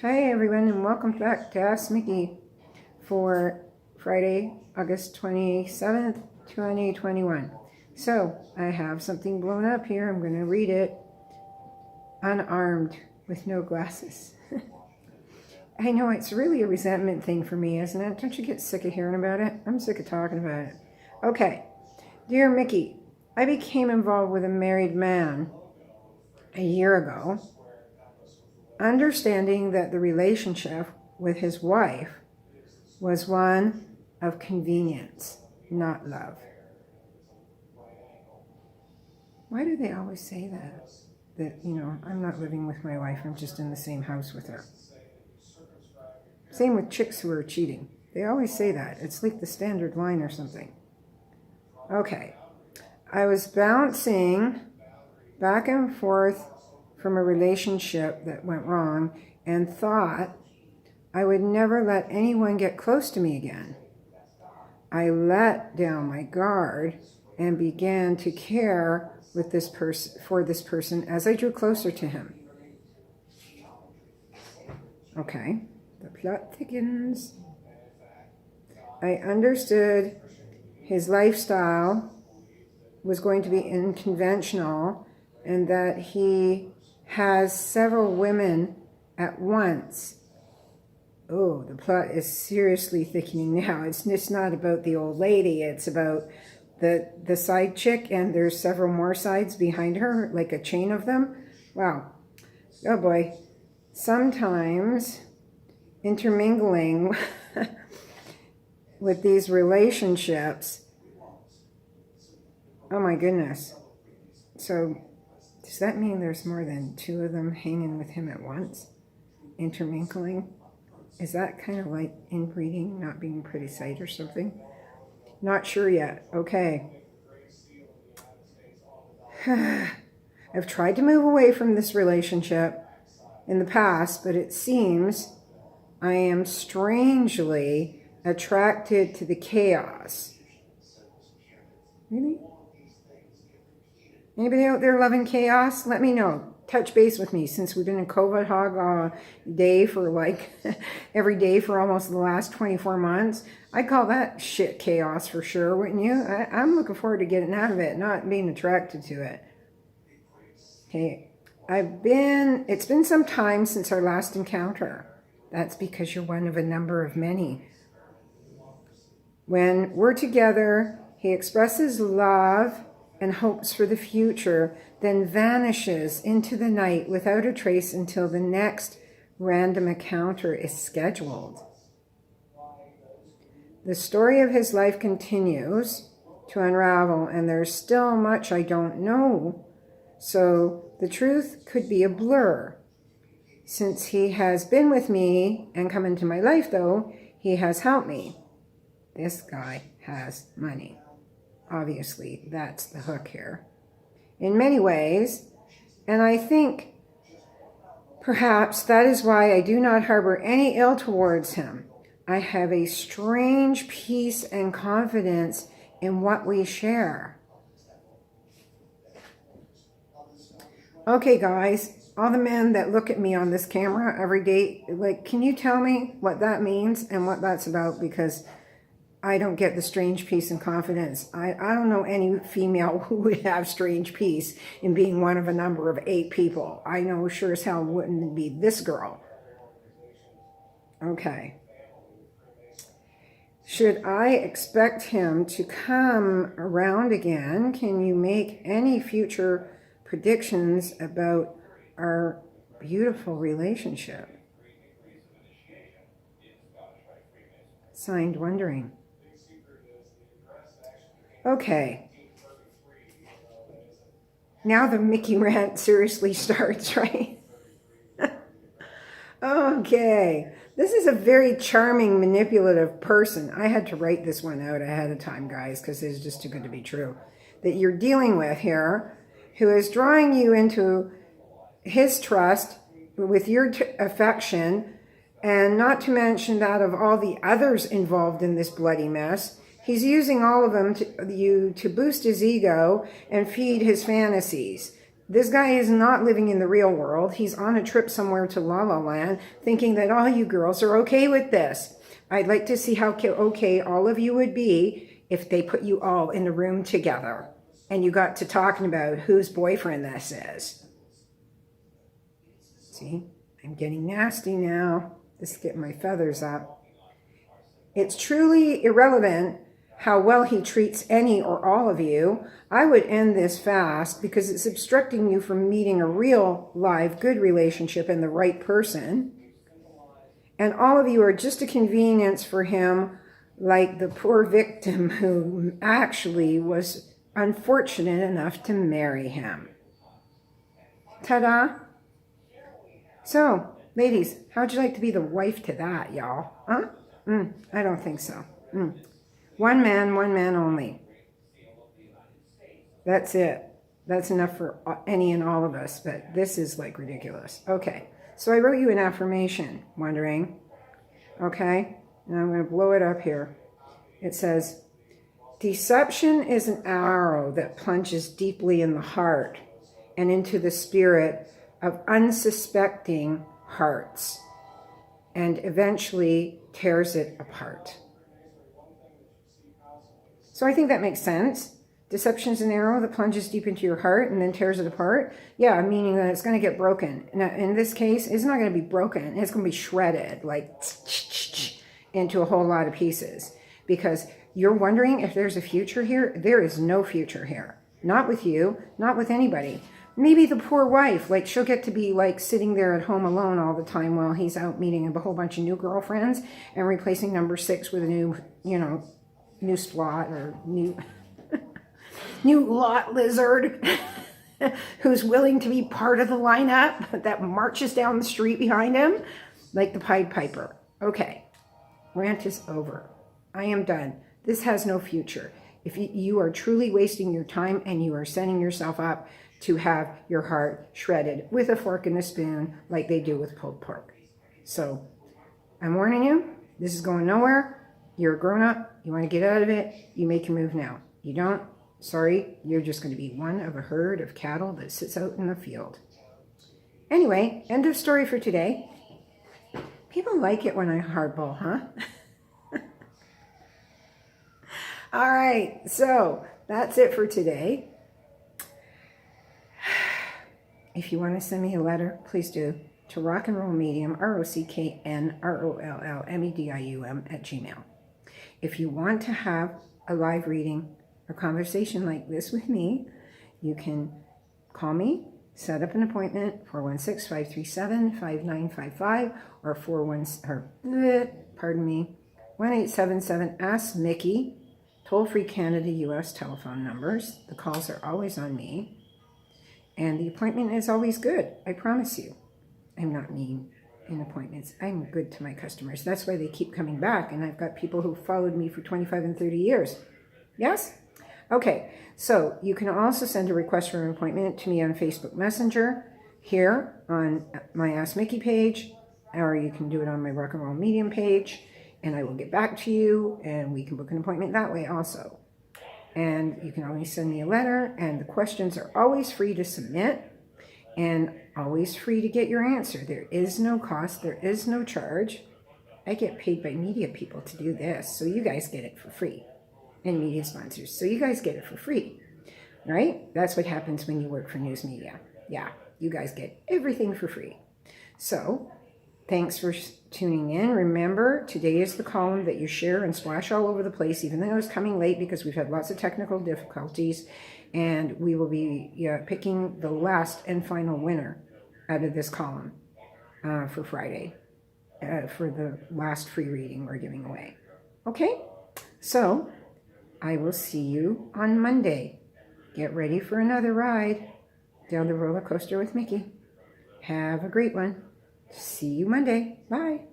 Hi everyone, and welcome back to Askmiki for Friday, August 27th, 2021. So, I have something blown up here. I'm going to read it unarmed with no glasses. I know it's really a resentment thing for me, isn't it? Don't you get sick of hearing about it? I'm sick of talking about it. Okay. Dear Mickey, I became involved with a married man a year ago, understanding that the relationship with his wife was one of convenience, not love. Why do they always say that? That, I'm not living with my wife, I'm just in the same house with her. Same with chicks who are cheating. They always say that. It's like the standard line or something. Okay. I was bouncing back and forth from a relationship that went wrong and thought I would never let anyone get close to me again. I let down my guard and began to care for this person as I drew closer to him. Okay, the plot thickens. I understood his lifestyle was going to be unconventional and that he has several women at once. Oh, the plot is seriously thickening now. It's not about the old lady. It's about the side chick, and there's several more sides behind her, like a chain of them. Wow. Oh boy. Sometimes intermingling with these relationships. Oh my goodness. So does that mean there's more than two of them hanging with him at once? Intermingling? Is that kind of like inbreeding, not being pretty sight or something? Not sure yet. Okay. I've tried to move away from this relationship in the past, but it seems I am strangely attracted to the chaos. Really? Anybody out there loving chaos? Let me know. Touch base with me, since we've been in COVID hog day for like every day for almost the last 24 months. I call that shit chaos for sure, wouldn't you? I'm looking forward to getting out of it, not being attracted to it. Okay, it's been some time since our last encounter. That's because you're one of a number of many. When we're together, he expresses love and hopes for the future, then vanishes into the night without a trace until the next random encounter is scheduled. The story of his life continues to unravel, and there's still much I don't know, so the truth could be a blur. Since he has been with me and come into my life, though, he has helped me. This guy has money. Obviously, that's the hook here. In many ways, and I think perhaps that is why I do not harbor any ill towards him. I have a strange peace and confidence in what we share. Okay, guys, all the men that look at me on this camera every day, like, can you tell me what that means and what that's about? Because I don't get the strange peace and confidence. I don't know any female who would have strange peace in being one of a number of 8 people. I know sure as hell wouldn't be this girl. Okay. Should I expect him to come around again? Can you make any future predictions about our beautiful relationship? Signed, Wondering. Okay. Now the Mickey rant seriously starts, right? Okay. This is a very charming, manipulative person. I had to write this one out ahead of time, guys, because it's just too good to be true. That you're dealing with here, who is drawing you into his trust with your affection, and not to mention that of all the others involved in this bloody mess. He's using all of them to boost his ego and feed his fantasies. This guy is not living in the real world. He's on a trip somewhere to La La Land, thinking that all you girls are okay with this. I'd like to see how okay all of you would be if they put you all in a room together and you got to talking about whose boyfriend this is. See, I'm getting nasty now. This is getting my feathers up. It's truly irrelevant how well he treats any or all of you. I would end this fast because it's obstructing you from meeting a real, live, good relationship and the right person. And all of you are just a convenience for him, like the poor victim who actually was unfortunate enough to marry him. Ta-da! So, ladies, how'd you like to be the wife to that, y'all? Huh? I don't think so. One man only. That's it. That's enough for any and all of us, but this is like ridiculous. Okay, so I wrote you an affirmation, wondering. Okay, and I'm going to blow it up here. It says, deception is an arrow that plunges deeply in the heart and into the spirit of unsuspecting hearts and eventually tears it apart. So I think that makes sense. Deception is an arrow that plunges deep into your heart and then tears it apart. Yeah, meaning that it's going to get broken. Now, in this case, it's not going to be broken. It's going to be shredded, like into a whole lot of pieces. Because you're wondering if there's a future here. There is no future here. Not with you, not with anybody. Maybe the poor wife, like she'll get to be like sitting there at home alone all the time while he's out meeting a whole bunch of new girlfriends and replacing number 6 with a new, new slot or new lot lizard who's willing to be part of the lineup that marches down the street behind him like the Pied Piper. Okay, rant is over. I am done. This has no future. If you are truly wasting your time and you are setting yourself up to have your heart shredded with a fork and a spoon like they do with pulled pork. So I'm warning you, this is going nowhere. You're a grown-up. You want to get out of it. You make your move now. You don't, sorry, you're just going to be one of a herd of cattle that sits out in the field. Anyway, end of story for today. People like it when I hardball, huh? All right, so that's it for today. If you want to send me a letter, please do, to rockandrollmedium, rocknrollmedium @gmail. If you want to have a live reading or conversation like this with me, you can call me, set up an appointment, 416-537-5955 or 1877 Askmiki, toll-free Canada, US telephone numbers. The calls are always on me. And the appointment is always good, I promise you. I'm not mean in appointments. I'm good to my customers. That's why they keep coming back. And I've got people who followed me for 25 and 30 years. Yes? Okay, so you can also send a request for an appointment to me on Facebook Messenger, here on my Askmiki page, or you can do it on my Rock and Roll Medium page, and I will get back to you, and we can book an appointment that way also. And you can always send me a letter, and the questions are always free to submit and always free to get your answer. There is no cost. There is no charge. I get paid by media people to do this, so you guys get it for free. And media sponsors, so you guys get it for free, right? That's what happens when you work for news media. Yeah, you guys get everything for free. So thanks for tuning in. Remember, today is the column that you share and splash all over the place, even though it's coming late because we've had lots of technical difficulties, and we will be picking the last and final winner out of this column for Friday, for the last free reading we're giving away. Okay, so I will see you on Monday. Get ready for another ride down the roller coaster with Mickey. Have a great one. See you Monday. Bye.